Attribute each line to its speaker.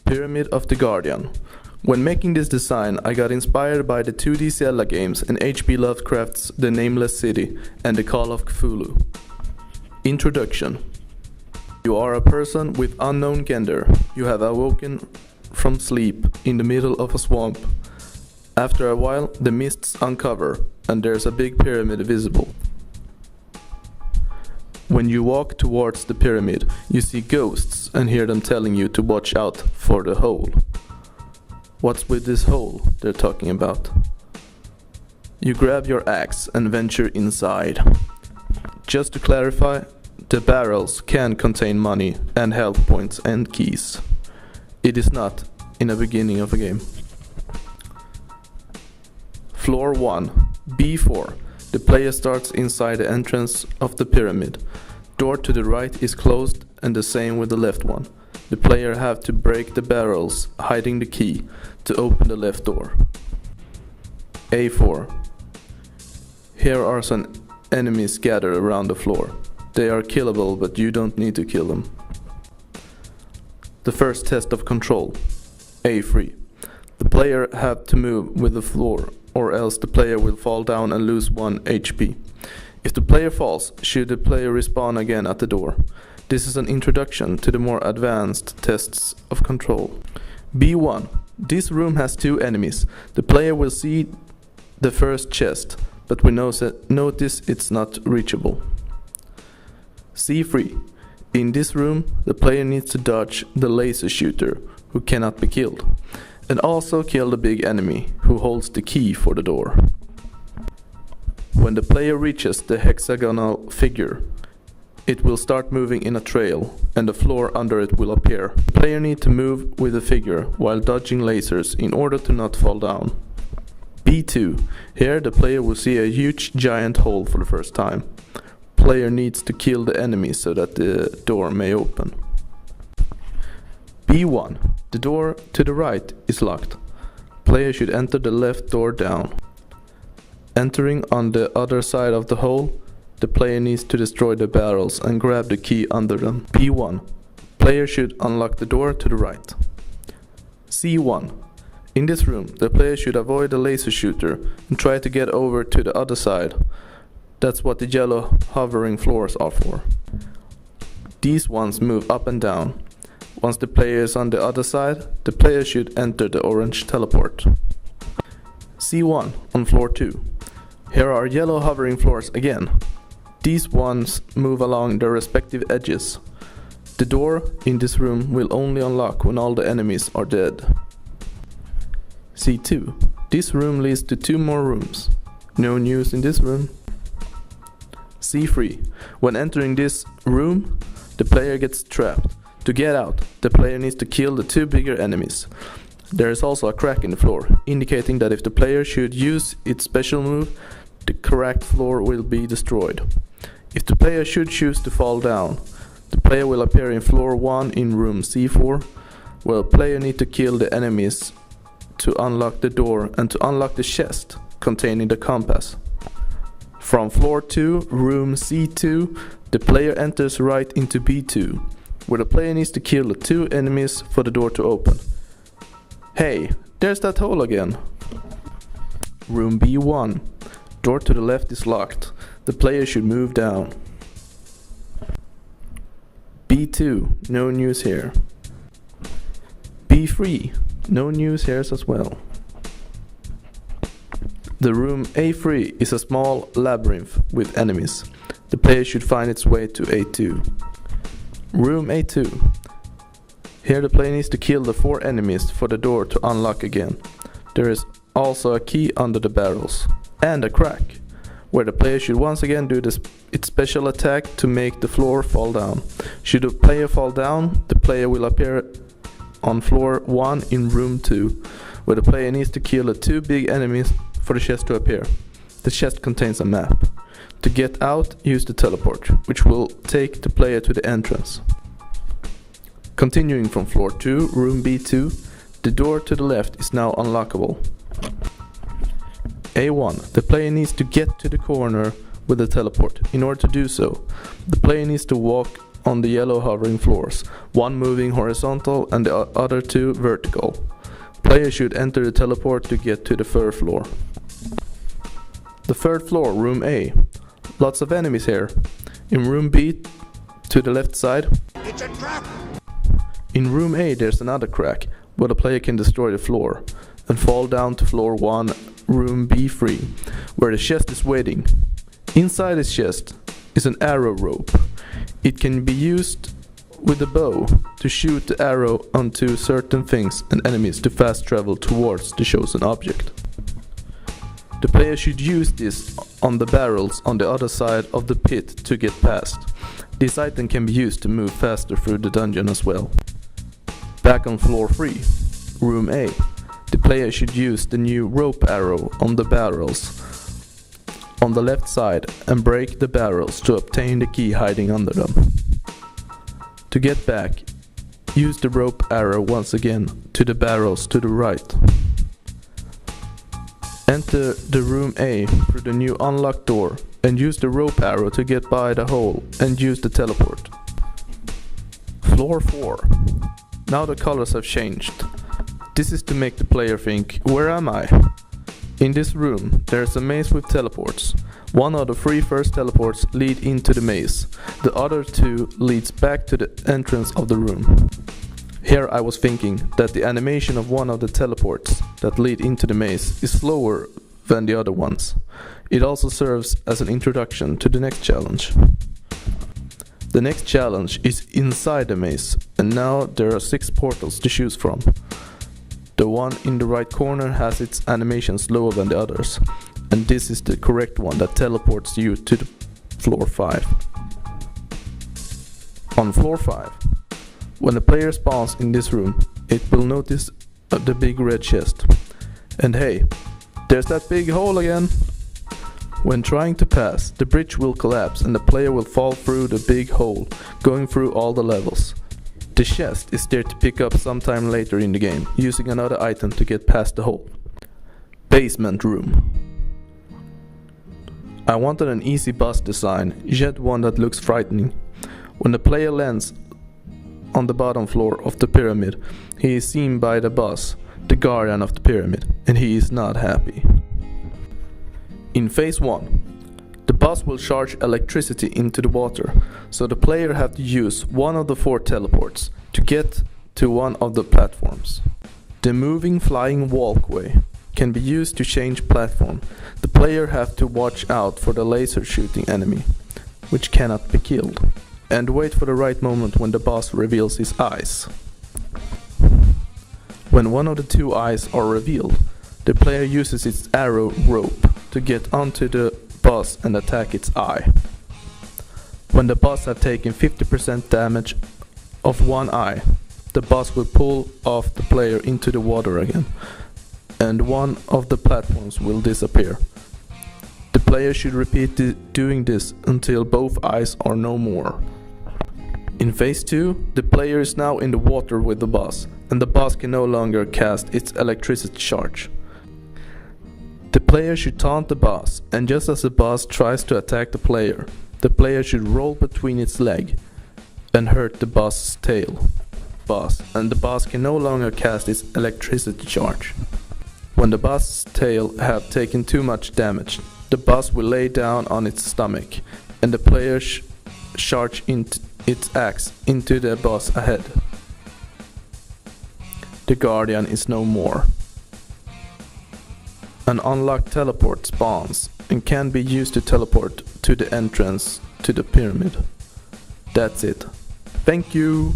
Speaker 1: Pyramid of the Guardian. When making this design, I got inspired by the 2D Zelda games and H.P. Lovecraft's The Nameless City and The Call of Cthulhu. Introduction. You are a person with unknown gender. You have awoken from sleep in the middle of a swamp. After a while, the mists uncover, and there's a big pyramid visible. When you walk towards the pyramid, you see ghosts and hear them telling you to watch out for the hole. What's with this hole they're talking about? You grab your axe and venture inside. Just to clarify, the barrels can contain money and health points and keys. It is not in the beginning of a game. Floor 1, B4. The player starts inside the entrance of the pyramid. Door to the right is closed and the same with the left one. The player have to break the barrels, hiding the key, to open the left door. A4. Here are some enemies scattered around the floor. They are killable, but you don't need to kill them. The first test of control. A3. The player have to move with the floor, or else the player will fall down and lose 1 HP. If the player falls, should the player respawn again at the door. This is an introduction to the more advanced tests of control. B1. This room has 2 enemies. The player will see the first chest, but we notice it's not reachable. C3. In this room, the player needs to dodge the laser shooter, who cannot be killed, and also kill the big enemy, who holds the key for the door. When the player reaches the hexagonal figure, it will start moving in a trail, and the floor under it will appear. The player needs to move with the figure while dodging lasers in order to not fall down. B2. Here the player will see a huge giant hole for the first time. Player needs to kill the enemy so that the door may open. B1. The door to the right is locked. Player should enter the left door down. Entering on the other side of the hole, the player needs to destroy the barrels and grab the key under them. B1. Player should unlock the door to the right. C1. In this room, the player should avoid the laser shooter and try to get over to the other side. That's what the yellow hovering floors are for. These ones move up and down. Once the player is on the other side, the player should enter the orange teleport. C1 on floor 2. Here are yellow hovering floors again. These ones move along their respective edges. The door in this room will only unlock when all the enemies are dead. C2. This room leads to 2 more rooms. No news in this room. C3. When entering this room, the player gets trapped. To get out, the player needs to kill the 2 bigger enemies. There is also a crack in the floor, indicating that if the player should use its special move, the cracked floor will be destroyed. If the player should choose to fall down, the player will appear in floor 1 in room C4, where the player needs to kill the enemies to unlock the door and to unlock the chest containing the compass. From floor 2, room C2, the player enters right into B2, where the player needs to kill the 2 enemies for the door to open. Hey, there's that hole again. Room B1. Door to the left is locked. The player should move down. B2. No news here. B3. No news here as well. The room A3 is a small labyrinth with enemies. The player should find its way to A2. Room A2. Here the player needs to kill the 4 enemies for the door to unlock again. There is also a key under the barrels. And a crack, where the player should once again do its special attack to make the floor fall down. Should the player fall down, the player will appear on floor 1 in room 2, where the player needs to kill the 2 big enemies for the chest to appear. The chest contains a map. To get out, use the teleport, which will take the player to the entrance. Continuing from floor 2, room B2, the door to the left is now unlockable. A1. The player needs to get to the corner with the teleport. In order to do so, the player needs to walk on the yellow hovering floors, one moving horizontal and the other two vertical. Player should enter the teleport to get to the third floor. The third floor, room A. Lots of enemies here. In room B, to the left side.
Speaker 2: It's a trap!
Speaker 1: In room A there's another crack, where the player can destroy the floor, and fall down to floor 1, room B3, where the chest is waiting. Inside this chest is an arrow rope. It can be used with a bow to shoot the arrow onto certain things and enemies to fast travel towards the chosen object. The player should use this on the barrels on the other side of the pit to get past. This item can be used to move faster through the dungeon as well. Back on floor 3, room A, the player should use the new rope arrow on the barrels on the left side and break the barrels to obtain the key hiding under them. To get back, use the rope arrow once again to the barrels to the right. Enter the room A through the new unlocked door and use the rope arrow to get by the hole and use the teleport. Floor 4. Now the colors have changed. This is to make the player think, where am I? In this room there is a maze with teleports. One of the 3 first teleports lead into the maze. The other 2 leads back to the entrance of the room. Here I was thinking that the animation of one of the teleports that lead into the maze is slower than the other ones. It also serves as an introduction to the next challenge. The next challenge is inside the maze, and now there are 6 portals to choose from. The one in the right corner has its animation slower than the others, and this is the correct one that teleports you to the floor 5. On floor 5, when the player spawns in this room, it will notice the big red chest. And hey, there's that big hole again! When trying to pass, the bridge will collapse and the player will fall through the big hole, going through all the levels. The chest is there to pick up sometime later in the game, using another item to get past the hole. Basement room. I wanted an easy boss design, yet one that looks frightening. When the player lands on the bottom floor of the pyramid, he is seen by the boss, the guardian of the pyramid, and he is not happy. In phase 1, the boss will charge electricity into the water, so the player have to use one of the 4 teleports to get to one of the platforms. The moving flying walkway can be used to change platform. The player have to watch out for the laser shooting enemy, which cannot be killed, and wait for the right moment when the boss reveals his eyes. When one of the 2 eyes are revealed, the player uses its arrow rope to get onto the boss and attack its eye. When the boss have taken 50% damage of one eye, the boss will pull off the player into the water again, and one of the platforms will disappear. The player should repeat doing this until both eyes are no more. In phase 2, the player is now in the water with the boss, and the boss can no longer cast its electricity charge. The player should taunt the boss, and just as the boss tries to attack the player should roll between its leg and hurt the boss's tail. And the boss can no longer cast its electricity charge. When the boss's tail have taken too much damage, the boss will lay down on its stomach, and the player charge its axe into the boss ahead. The guardian is no more. An unlocked teleport spawns and can be used to teleport to the entrance to the pyramid. That's it. Thank you!